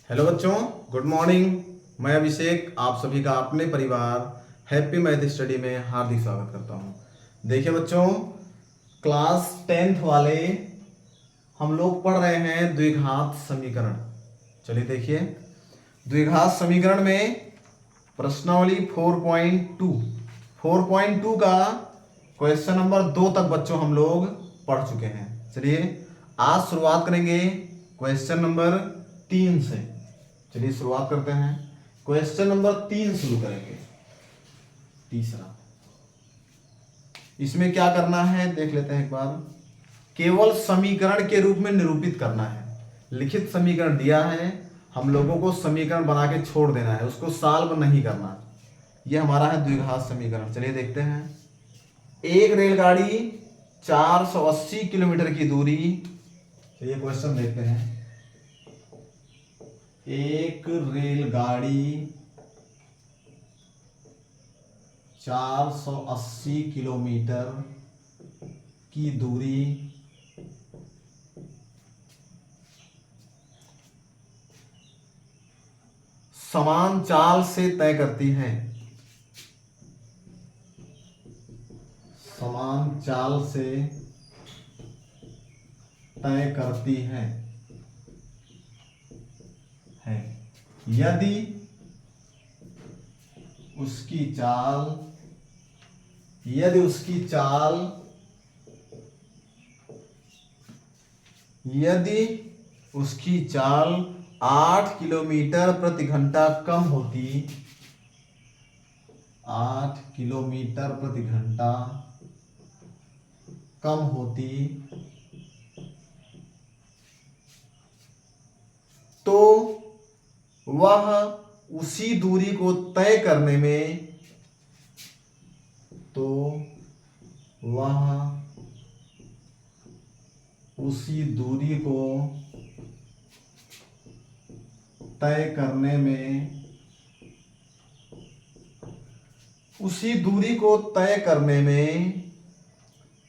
Hello बच्चों, good morning. मैं अभिषेक आप सभी का अपने परिवार हैप्पी मैथ स्टडी में हार्दिक स्वागत करता हूं। देखिए बच्चों, क्लास 10th वाले हम लोग पढ़ रहे हैं द्विघात समीकरण। चलिए देखिए, द्विघात समीकरण में प्रश्नावली 4.2 का क्वेश्चन नंबर 2 तक बच्चों हम लोग पढ़ चुके हैं। चलिए आज शुरुआत करेंगे क्वेश्चन नंबर 3 से। चलिए शुरुआत करते हैं। क्वेश्चन नंबर 3 शुरू करेंगे। तीसरा, इसमें क्या करना है देख लेते हैं एक बार। केवल समीकरण के रूप में निरूपित करना है। लिखित समीकरण दिया है, हम लोगों को समीकरण बना के छोड़ देना है, उसको सॉल्व नहीं करना। यह हमारा है द्विघात समीकरण। चलिए देखते हैं। एक रेलगाड़ी 480 किलोमीटर की दूरी, चलिए क्वेश्चन देखते हैं। एक रेलगाड़ी 480 किलोमीटर की दूरी समान चाल से तय करती है। समान चाल से तय करती है। यदि उसकी चाल 8 किलोमीटर प्रति घंटा कम होती, 8 किलोमीटर प्रति घंटा कम होती, तो वह उसी दूरी को तय करने में उसी दूरी को तय करने में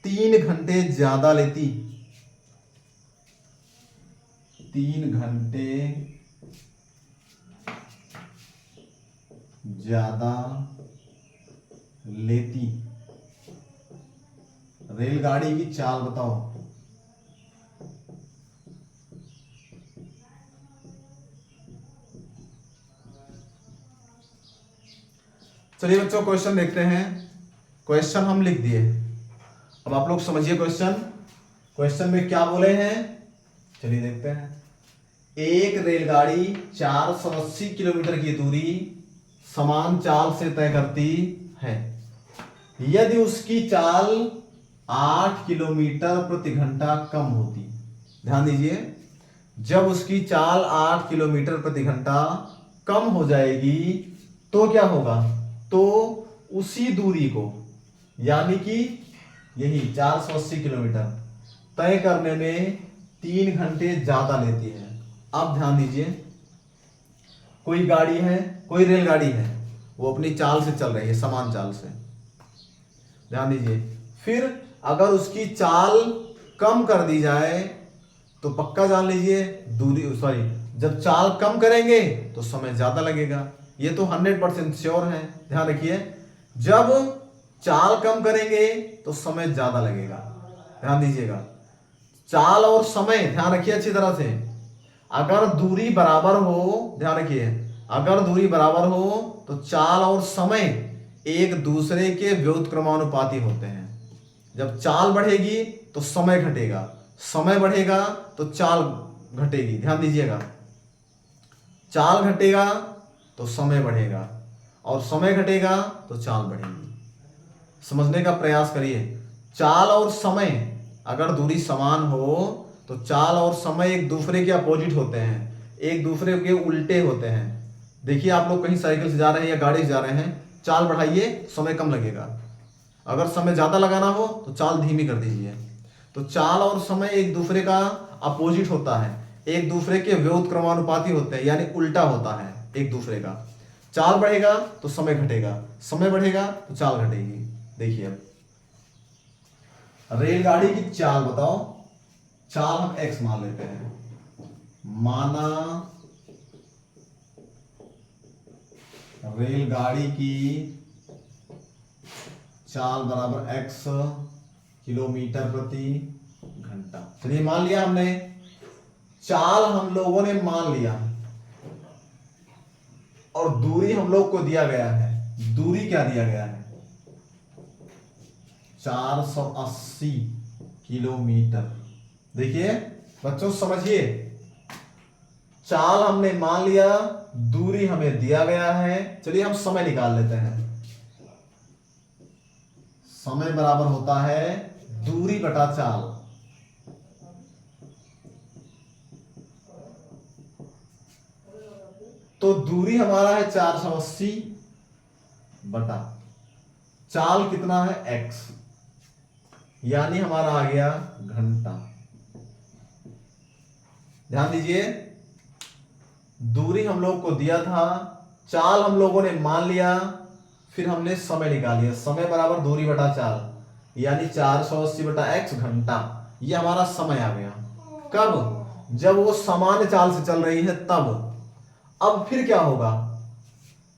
3 घंटे ज्यादा लेती। 3 घंटे ज्यादा लेती। रेलगाड़ी की चाल बताओ। चलिए बच्चों क्वेश्चन देखते हैं। क्वेश्चन हम लिख दिए, अब आप लोग समझिए क्वेश्चन में क्या बोले हैं। चलिए देखते हैं। एक रेलगाड़ी 480 किलोमीटर की दूरी समान चाल से तय करती है। यदि उसकी चाल 8 किलोमीटर प्रति घंटा कम होती। ध्यान दीजिए, जब उसकी चाल 8 किलोमीटर प्रति घंटा कम हो जाएगी तो क्या होगा, तो उसी दूरी को, यानी कि यही 480 किलोमीटर तय करने में 3 घंटे ज्यादा लेती है। अब ध्यान दीजिए, कोई गाड़ी है, कोई रेलगाड़ी है, वो अपनी चाल से चल रही है, समान चाल से। ध्यान दीजिए, फिर अगर उसकी चाल कम कर दी जाए तो पक्का जान लीजिए जब चाल कम करेंगे तो समय ज्यादा लगेगा। ये तो 100% श्योर है। ध्यान रखिए, जब चाल कम करेंगे तो समय ज्यादा लगेगा। ध्यान दीजिएगा, चाल और समय ध्यान रखिए अच्छी तरह से। अगर दूरी बराबर हो, ध्यान रखिए, अगर दूरी बराबर हो तो चाल और समय एक दूसरे के व्युत्क्रमानुपाती होते हैं। जब चाल बढ़ेगी तो समय घटेगा, समय बढ़ेगा तो चाल घटेगी। ध्यान दीजिएगा, चाल घटेगा तो समय बढ़ेगा और समय घटेगा तो चाल बढ़ेगी। समझने का प्रयास करिए। चाल और समय, अगर दूरी समान हो तो चाल और समय एक दूसरे के अपोजिट होते हैं, एक दूसरे के उल्टे होते हैं। देखिए, आप लोग कहीं साइकिल से जा रहे हैं या गाड़ी से जा रहे हैं, चाल बढ़ाइए, समय कम लगेगा। अगर समय ज्यादा लगाना हो तो चाल धीमी कर दीजिए। तो चाल और समय एक दूसरे का अपोजिट होता है, एक दूसरे के व्युत्क्रमानुपाती होते हैं, यानी उल्टा होता है एक दूसरे का। चाल बढ़ेगा तो समय घटेगा, समय बढ़ेगा तो चाल घटेगी। देखिए, अब रेलगाड़ी की चाल बताओ। चाल हम x मान लेते हैं। माना रेलगाड़ी की चाल बराबर x किलोमीटर प्रति घंटा। चलिए मान लिया हमने, चाल हम लोगों ने मान लिया और दूरी हम लोग को दिया गया है। दूरी क्या दिया गया है? 480 किलोमीटर। देखिए बच्चों समझिए, चाल हमने मान लिया, दूरी हमें दिया गया है। चलिए हम समय निकाल लेते हैं। समय बराबर होता है दूरी बटा चाल। तो दूरी हमारा है 480 बटा चाल कितना है x, यानी हमारा आ गया घंटा। ध्यान दीजिए, दूरी हम लोग को दिया था, चाल हम लोगों ने मान लिया, फिर हमने समय निकाल लिया। समय बराबर दूरी बटा चाल, यानी 480 बटा x घंटा। ये हमारा समय आ गया। कब? जब वो सामान्य चाल से चल रही है तब। अब फिर क्या होगा?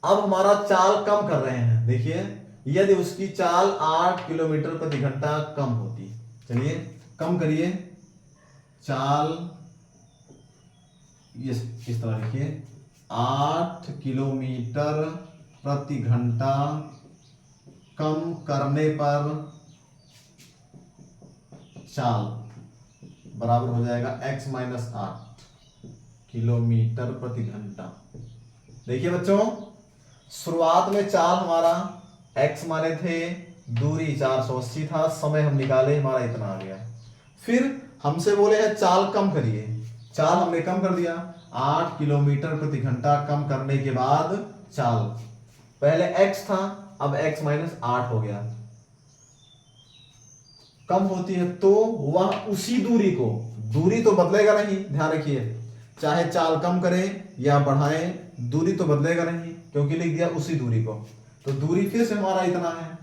अब हमारा चाल कम कर रहे हैं। देखिए, यदि उसकी चाल 8 किलोमीटर प्रति घंटा कम होती, चलिए कम करिए चाल, इस तरह लिखिए, 8 किलोमीटर प्रति घंटा कम करने पर चाल बराबर हो जाएगा x माइनस 8 किलोमीटर प्रति घंटा। देखिए बच्चों, शुरुआत में चाल हमारा x माने थे, दूरी 480 था, समय हम निकाले, हमारा इतना आ गया। फिर हमसे बोले हैं चाल कम करिए, चाल हमने कम कर दिया। 8 किलोमीटर प्रति घंटा कम करने के बाद चाल, पहले x था, अब x माइनस 8 हो गया। कम होती है तो वह उसी दूरी को, दूरी तो बदलेगा नहीं, ध्यान रखिए, चाहे चाल कम करें या बढ़ाएं, दूरी तो बदलेगा नहीं, क्योंकि लिख दिया उसी दूरी को। तो दूरी फिर से हमारा इतना है।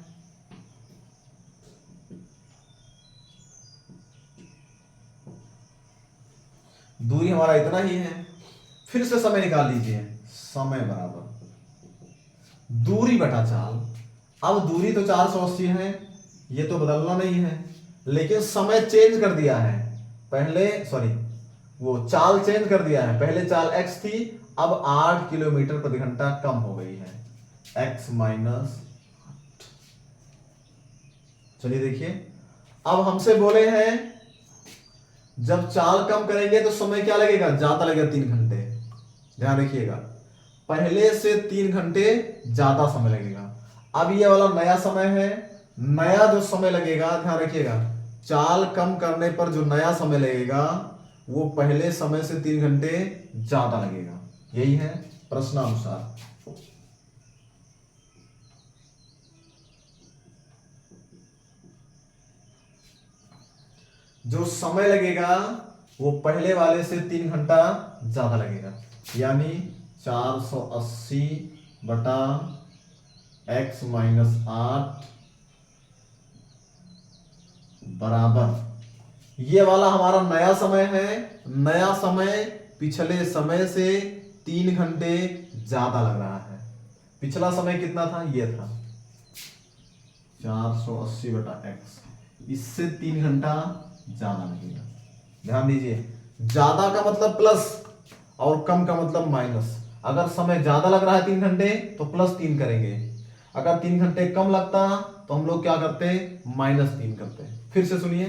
दूरी हमारा इतना ही है। फिर से समय निकाल लीजिए, समय बराबर दूरी बटा चाल। अब दूरी तो 480 है, ये तो बदलना नहीं है, लेकिन समय चेंज कर दिया है। पहले वो चाल चेंज कर दिया है। पहले चाल x थी, अब 8 किलोमीटर प्रति घंटा कम हो गई है, x माइनस। चलिए देखिए, अब हमसे बोले हैं जब चाल कम करेंगे तो समय क्या लगेगा? ज्यादा लगेगा, 3 घंटे। ध्यान रखिएगा, पहले से 3 घंटे ज्यादा समय लगेगा। अब ये वाला नया समय है, नया जो समय लगेगा, ध्यान रखिएगा, चाल कम करने पर जो नया समय लगेगा वो पहले समय से 3 घंटे ज्यादा लगेगा। यही है प्रश्नानुसार। जो समय लगेगा वो पहले वाले से 3 घंटा ज्यादा लगेगा, यानी 480 बटा x माइनस 8 बराबर, ये वाला हमारा नया समय है। नया समय पिछले समय से 3 घंटे ज्यादा लग रहा है। पिछला समय कितना था? ये था 480 बटा x, इससे 3 घंटा ज्यादा लगेगा। ध्यान दीजिए, ज्यादा का मतलब प्लस और कम का मतलब माइनस। अगर समय ज्यादा लग रहा है 3 घंटे तो प्लस 3 करेंगे, अगर 3 घंटे कम लगता तो हम लोग क्या करते? माइनस 3 करते। फिर से सुनिए,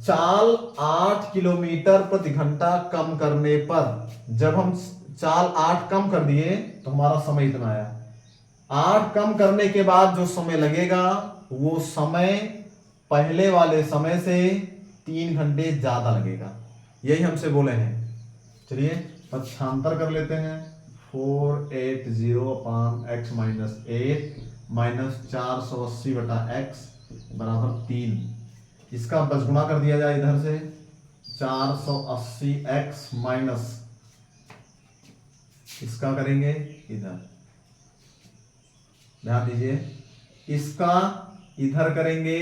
चाल 8 किलोमीटर प्रति घंटा कम करने पर, जब हम चाल 8 कम कर दिए तो हमारा समय इतना आया। 8 कम करने के बाद जो समय लगेगा वो समय पहले वाले समय से 3 घंटे ज्यादा लगेगा। यही हमसे बोले हैं। चलिए पक्षांतर कर लेते हैं। 480 अपान x माइनस 8 माइनस 480 बटा x बराबर 3। इसका बसगुणा कर दिया जाए इधर से, 480x माइनस, इसका करेंगे इधर, ध्यान दीजिए, इसका इधर करेंगे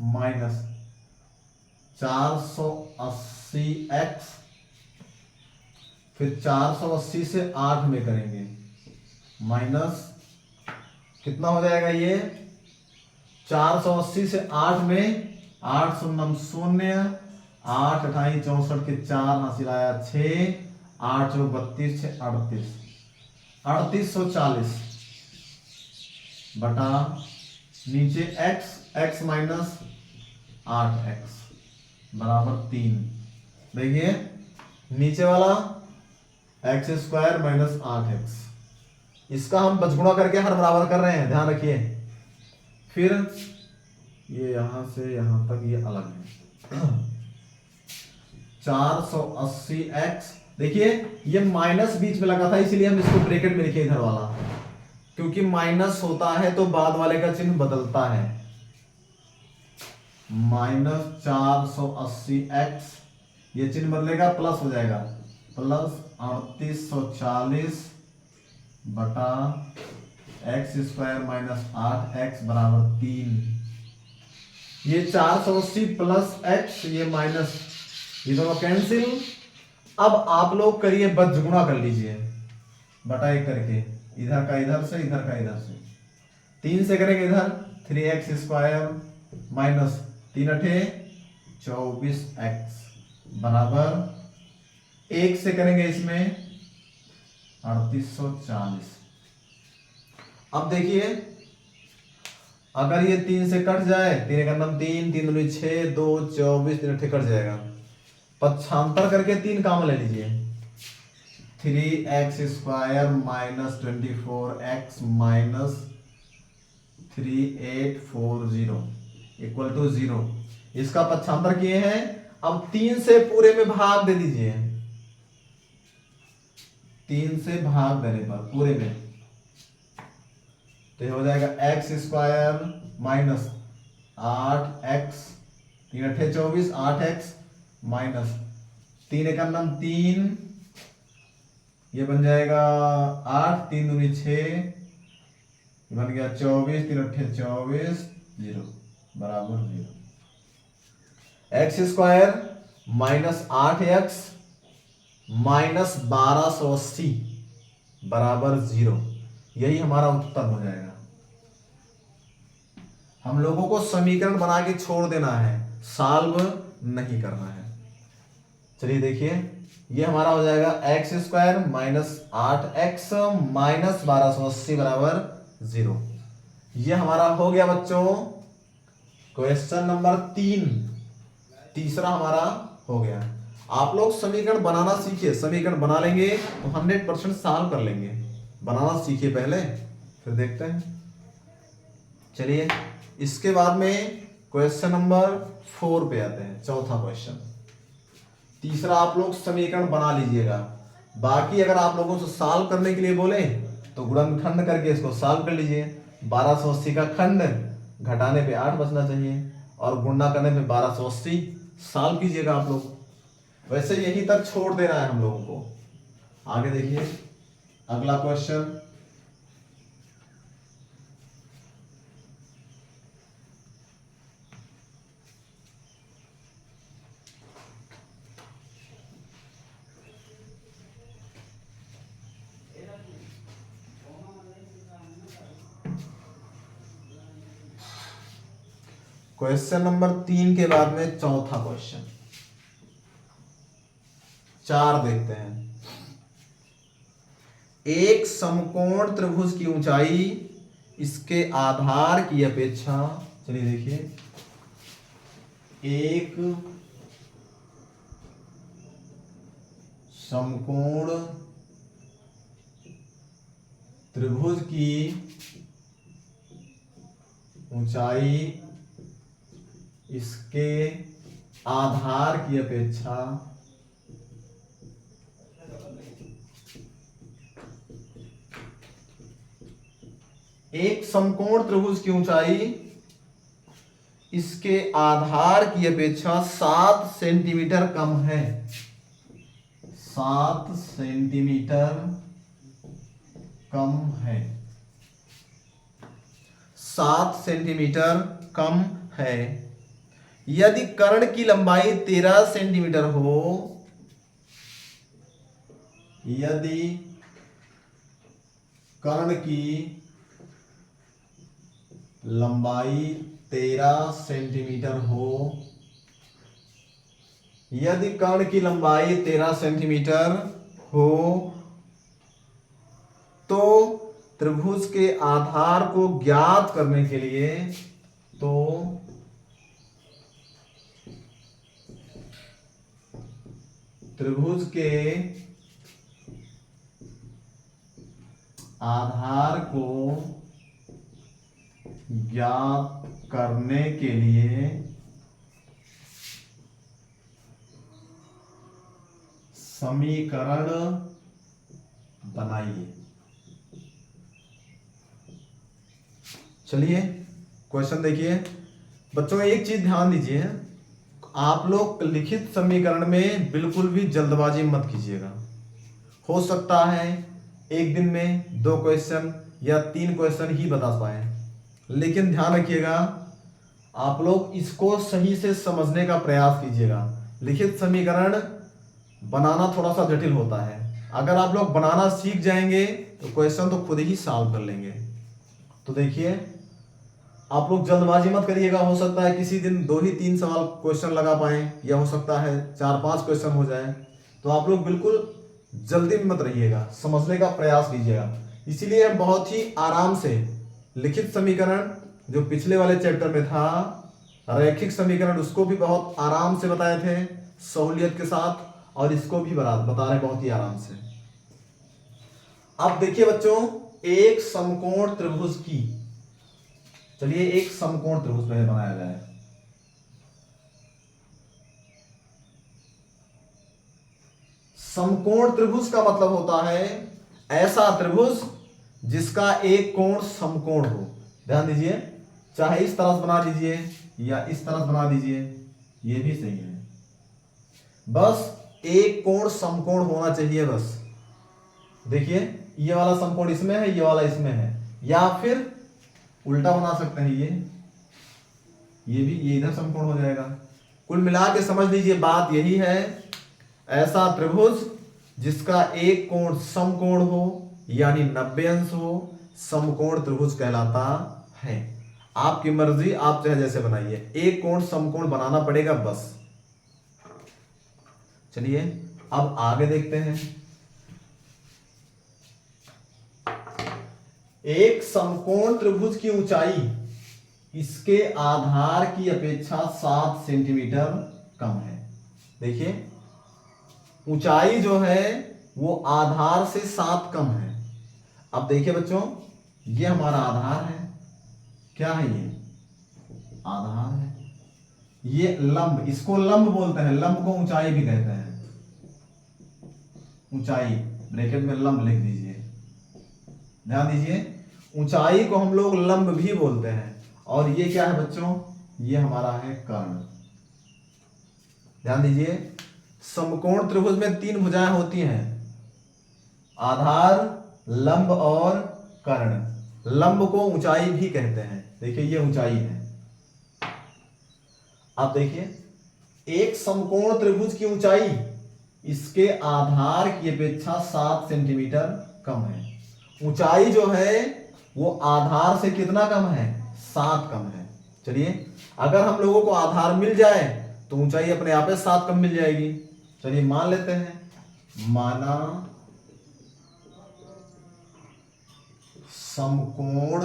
माइनस 480x फिर 480 से 8 में करेंगे, माइनस कितना हो जाएगा ये 480 से 8 में, 8 शून्य शून्य, 8 अठाई 64 के 4 हासिल आया 6, 8 चौक 32 6 38, 3840 बटा नीचे x माइनस 8x बराबर 3। देखिए नीचे वाला x स्क्वायर माइनस 8x, इसका हम बचगुणा करके हर बराबर कर रहे हैं, ध्यान रखिए। फिर ये यहां से यहां तक ये अलग है 480x, देखिए ये माइनस बीच में लगा था इसलिए हम इसको ब्रैकेट में लिखे इधर वाला, क्योंकि माइनस होता है तो बाद वाले का चिन्ह बदलता है। माइनस 480x, ये चिन्ह बदलेगा प्लस हो जाएगा, प्लस 3840 बटा एक्स स्क्वायर माइनस 8x बराबर 3। ये 480 प्लस x, ये माइनस, ये दोनों कैंसिल। अब आप लोग करिए बचगुणा कर लीजिए बटा 1 करके, इधर का इधर से, इधर का इधर से, 3 से करेंगे इधर 3x स्क्वायर माइनस 3 अठे 24x बराबर 1 से करेंगे इसमें 3840। अब देखिए अगर ये 3 से कट जाए, 3 का नाम 3, 3 दूनी 6, 2 24, 3 अठे कट जाएगा, पक्षांतर करके 3 काम ले लीजिए, 3x square minus 24x minus 3840 equal to 0। इसका पक्षांतर किए हैं। अब 3 से पूरे में भाग दे दीजिए, 3 से भाग देने पर पूरे में तो हो जाएगा x स्क्वायर माइनस 8x, 3 अठे 24, 8x माइनस 3 एक नाम 3, ये बन जाएगा 8, 3 दूनी 6, बन गया 24, 3 अठे 24, 0 बराबर 0। X square minus 8x minus 1280 बराबर 0, यही हमारा उत्तर हो जाएगा। हम लोगों को समीकरण बना के छोड़ देना है, सॉल्व नहीं करना है। चलिए देखिए ये हमारा हो जाएगा x square minus 8x minus 1280 बराबर 0। ये हमारा हो गया बच्चों क्वेश्चन नंबर 3, तीसरा हमारा हो गया। आप लोग समीकरण बनाना सीखिए, समीकरण बना लेंगे तो 100% सॉल्व कर लेंगे। बनाना सीखिए पहले, फिर देखते हैं। चलिए इसके बाद में क्वेश्चन नंबर 4 पे आते हैं, चौथा क्वेश्चन। तीसरा आप लोग समीकरण बना लीजिएगा, बाकी अगर आप लोगों से सॉल्व करने के लिए बोले तो गुणनखंड करके इसको सॉल्व कर लीजिए। 1280 का खंड घटाने पे 8 बचना चाहिए और गुणा करने पे 1280 सॉल्व कीजिएगा आप लोग। वैसे यहीं तक छोड़ देना है हम लोगों को। आगे देखिए अगला क्वेश्चन। क्वेश्चन नंबर 3 के बाद में चौथा क्वेश्चन 4 देखते हैं। एक समकोण त्रिभुज की ऊंचाई इसके आधार की अपेक्षा, चलिए देखिए, एक समकोण त्रिभुज की ऊंचाई इसके आधार की अपेक्षा एक समकोण त्रिभुज की ऊंचाई इसके आधार की अपेक्षा 7 सेंटीमीटर कम है। 7 सेंटीमीटर कम है, 7 सेंटीमीटर कम है। यदि कर्ण की लंबाई 13 सेंटीमीटर हो यदि कर्ण की लंबाई 13 सेंटीमीटर हो, यदि कर्ण की लंबाई 13 सेंटीमीटर हो तो त्रिभुज के आधार को ज्ञात करने के लिए, तो त्रिभुज के आधार को ज्ञात करने के लिए समीकरण बनाइए। चलिए क्वेश्चन देखिए बच्चों, एक चीज ध्यान दीजिए, आप लोग लिखित समीकरण में बिल्कुल भी जल्दबाजी मत कीजिएगा। हो सकता है एक दिन में 2 क्वेश्चन या 3 क्वेश्चन ही बता पाए, लेकिन ध्यान रखिएगा आप लोग इसको सही से समझने का प्रयास कीजिएगा। लिखित समीकरण बनाना थोड़ा सा जटिल होता है, अगर आप लोग बनाना सीख जाएंगे तो क्वेश्चन तो खुद ही सॉल्व कर लेंगे। तो देखिए आप लोग जल्दबाजी मत करिएगा, हो सकता है किसी दिन 2 ही 3 सवाल क्वेश्चन लगा पाए, या हो सकता है 4-5 क्वेश्चन हो जाए। तो आप लोग बिल्कुल जल्दी में मत रहिएगा, समझने का प्रयास कीजिएगा। इसीलिए हम बहुत ही आराम से लिखित समीकरण जो पिछले वाले चैप्टर में था, रैखिक समीकरण, उसको भी बहुत आराम से बताए थे सहूलियत के साथ, और इसको भी बता रहे बहुत ही आराम से। अब देखिए बच्चों, एक समकोण त्रिभुज की, चलिए एक समकोण त्रिभुज पहले बनाया जाए। समकोण त्रिभुज का मतलब होता है ऐसा त्रिभुज जिसका एक कोण समकोण हो। ध्यान दीजिए, चाहे इस तरह से बना दीजिए या इस तरह से बना दीजिए, ये भी सही है, बस एक कोण समकोण होना चाहिए बस। देखिए ये वाला समकोण इसमें है, ये वाला इसमें है, या फिर उल्टा बना सकते हैं, ये भी, ये इधर समकोण हो जाएगा। कुल मिला के समझ लीजिए बात यही है, ऐसा त्रिभुज जिसका एक कोण समकोण हो यानी 90 अंश हो, समकोण त्रिभुज कहलाता है। आपकी मर्जी, आप चाहे जैसे बनाइए, एक कोण समकोण बनाना पड़ेगा बस। चलिए अब आगे देखते हैं। एक समकोण त्रिभुज की ऊंचाई इसके आधार की अपेक्षा 7 सेंटीमीटर कम है। देखिए ऊंचाई जो है वो आधार से 7 कम है। अब देखिए बच्चों, ये हमारा आधार है, क्या है ये? आधार है। ये लंब, इसको लंब बोलते हैं, लंब को ऊंचाई भी कहते हैं। ऊंचाई ब्रैकेट में लंब लिख दीजिए, ध्यान दीजिए, ऊंचाई को हम लोग लंब भी बोलते हैं। और ये क्या है बच्चों? ये हमारा है कर्ण। ध्यान दीजिए, समकोण त्रिभुज में 3 भुजाएं होती हैं, आधार, लंब और कर्ण। लंब को ऊंचाई भी कहते हैं। देखिए ये ऊंचाई है। आप देखिए एक समकोण त्रिभुज की ऊंचाई इसके आधार की अपेक्षा 7 सेंटीमीटर कम है। ऊंचाई जो है वो आधार से कितना कम है? 7 कम है। चलिए अगर हम लोगों को आधार मिल जाए तो ऊंचाई अपने आप 7 कम मिल जाएगी। चलिए मान लेते हैं, माना समकोण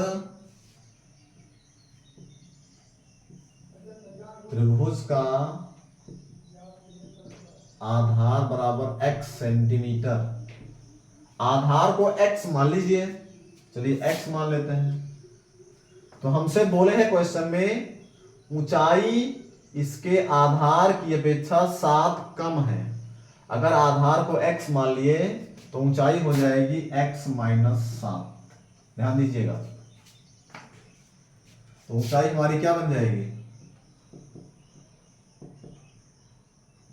त्रिभुज का आधार बराबर x सेंटीमीटर। आधार को x मान लीजिए, चलिए x मान लेते हैं। तो हमसे बोले हैं क्वेश्चन में ऊंचाई इसके आधार की अपेक्षा 7 कम है। अगर आधार को x मान लिए तो ऊंचाई हो जाएगी x माइनस 7। ध्यान दीजिएगा, तो ऊंचाई हमारी क्या बन जाएगी?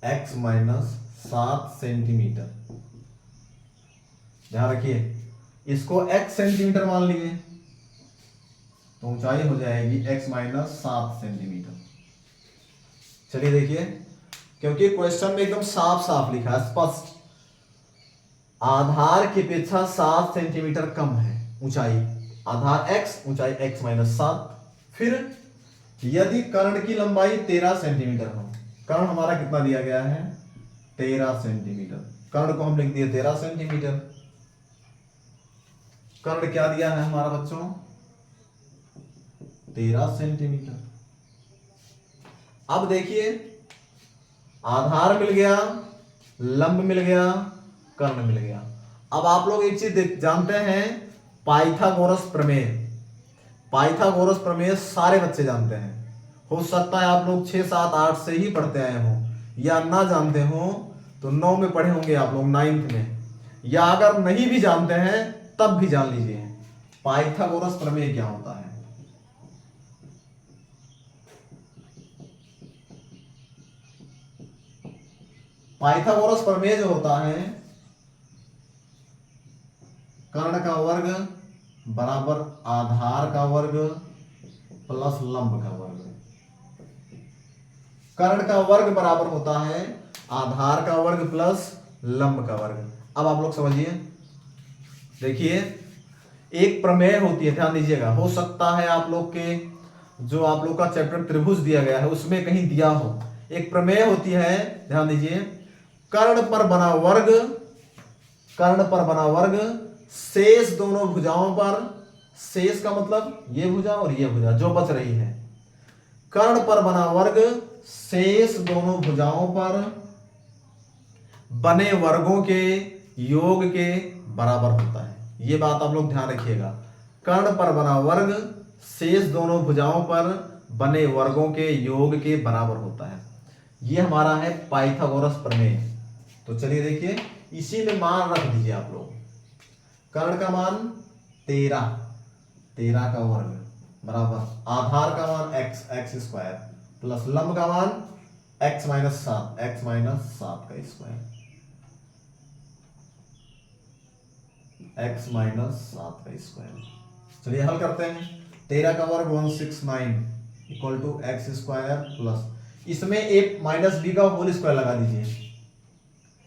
x minus 7 centimetre. ध्यान रखिए, इसको x सेंटीमीटर मान लिए तो ऊंचाई हो जाएगी x माइनस 7 सेंटीमीटर। चलिए देखिए, क्योंकि क्वेश्चन में एकदम साफ साफ लिखा है, स्पष्ट, आधार की अपेक्षा 7 सेंटीमीटर कम है ऊंचाई, आधार x, ऊंचाई x माइनस 7। फिर यदि कर्ण की लंबाई 13 सेंटीमीटर हो, कर्ण हमारा कितना दिया गया है 13 सेंटीमीटर, कर्ण को हम लिख दिए 13 सेंटीमीटर। कर्ण क्या दिया है हमारा बच्चों 13 सेंटीमीटर। अब देखिए आधार मिल गया, लंब मिल गया, कर्ण मिल गया। अब आप लोग एक चीज जानते हैं पाइथागोरस प्रमेय। पाइथागोरस प्रमेय सारे बच्चे जानते हैं, हो सकता है आप लोग 6, 7, 8 से ही पढ़ते आए हो, या ना जानते हो तो 9 में पढ़े होंगे आप लोग, 9th में, या अगर नहीं भी जानते हैं तब भी जान लीजिए पाइथागोरस प्रमेय क्या होता है। पाइथागोरस प्रमेय जो होता है कर्ण का वर्ग बराबर आधार का वर्ग प्लस लंब का वर्ग। कर्ण का वर्ग बराबर होता है आधार का वर्ग प्लस लंब का वर्ग। अब आप लोग समझिए, देखिए एक प्रमेय होती है, ध्यान दीजिएगा, हो सकता है आप लोग के जो आप लोग का चैप्टर त्रिभुज दिया गया है उसमें कहीं दिया हो। एक प्रमेय होती है, ध्यान दीजिए, कर्ण पर बना वर्ग, कर्ण पर बना वर्ग शेष दोनों भुजाओं पर, शेष का मतलब ये भुजा और ये भुजा जो बच रही है, कर्ण पर बना वर्ग शेष दोनों भुजाओं पर बने वर्गों के योग के बराबर होता है। ये बात आप लोग ध्यान रखिएगा, कर्ण पर बना वर्ग शेष दोनों भुजाओं पर बने वर्गों के योग के बराबर होता है। ये हमारा है पाइथागोरस प्रमेय। तो चलिए देखिए, इसी में मान रख दीजिए आप लोग, कर्ण का मान 13 का वर्ग बराबर आधार का मान x स्क्वायर प्लस लंब का मान x माइनस 7 का स्क्वायर, x माइनस 7 का स्क्वायर। चलिए हल करते हैं। 13 का वर्ग 169 equal to x square plus, इसमें a माइनस बी का होल स्क्वायर लगा दीजिए,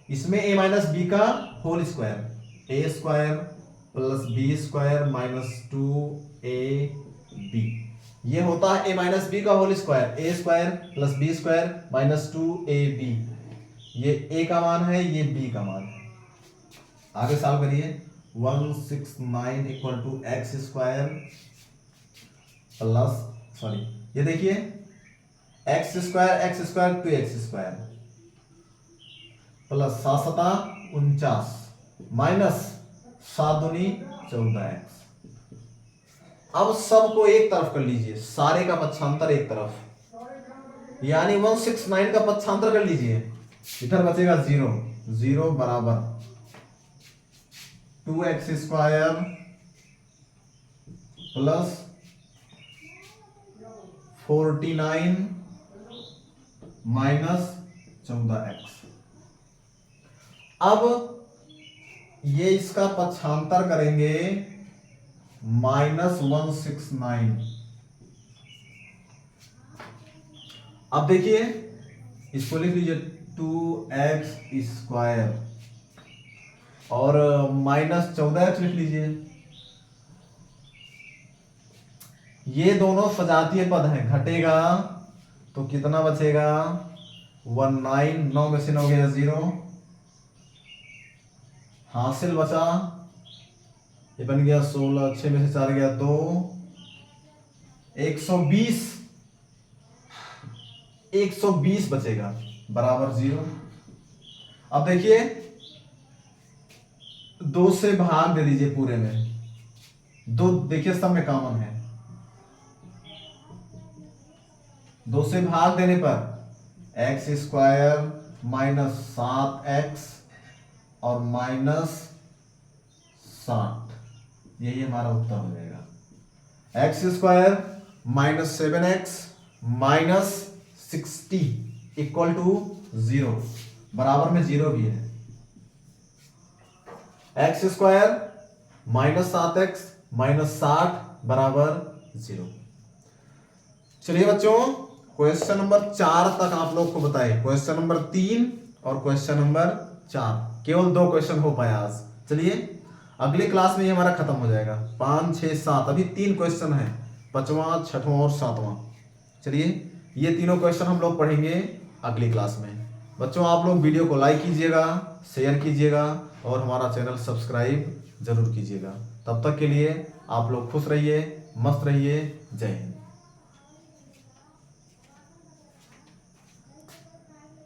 इसमें a माइनस बी का whole square, a square plus b square minus 2ab, ये होता है a माइनस बी का whole square, a square plus b square minus 2ab। ये a का मान है, ये b का मान है। आगे सॉल्व करिए, 169 equal to x square plus, sorry ये देखिए x square 2x square plus 7 49 minus 7 दूनी 14x। अब सबको एक तरफ कर लीजिए, सारे का पक्षांतर एक तरफ, यानी 169 का पक्षांतर कर लीजिए, इधर बचेगा 0 बराबर 2x square plus 49 minus 14x। अब ये इसका पक्षांतर करेंगे माइनस 169। अब देखिए इसको लिख लीजिए 2x स्क्वायर और माइनस 14x लिख लीजिए। ये दोनों सजातीय पद हैं, घटेगा तो कितना बचेगा 19, 9 में से 9 गया 0, हासिल बचा, ये बन गया 16, 6 में से 4 गया 2, 120 बचेगा बराबर 0। अब देखिए 2 से भाग दे दीजिए पूरे में, 2 देखिए सब में कॉमन है, 2 से भाग देने पर एक्स स्क्वायर माइनस 7x और माइनस 60, यही हमारा उत्तर हो जाएगा। X square minus 7x minus 60 equal to 0, बराबर में 0 भी है। X square minus 7x minus 60 बराबर 0। चलिए बच्चों, क्वेश्चन नंबर 4 तक आप लोग को बताए, क्वेश्चन नंबर 3 और क्वेश्चन नंबर 4। केवल 2 क्वेश्चन हो पाया आज। चलिए अगली क्लास में ये हमारा खत्म हो जाएगा। 5, 6, 7 अभी 3 क्वेश्चन है, 5वां, 6वां और 7वां। चलिए ये तीनों क्वेश्चन हम लोग पढ़ेंगे अगली क्लास में। बच्चों आप लोग वीडियो को लाइक कीजिएगा, शेयर कीजिएगा और हमारा चैनल सब्सक्राइब जरूर कीजिएगा। तब तक के लिए आप लोग खुश रहिए, मस्त रहिए। जय हिंद।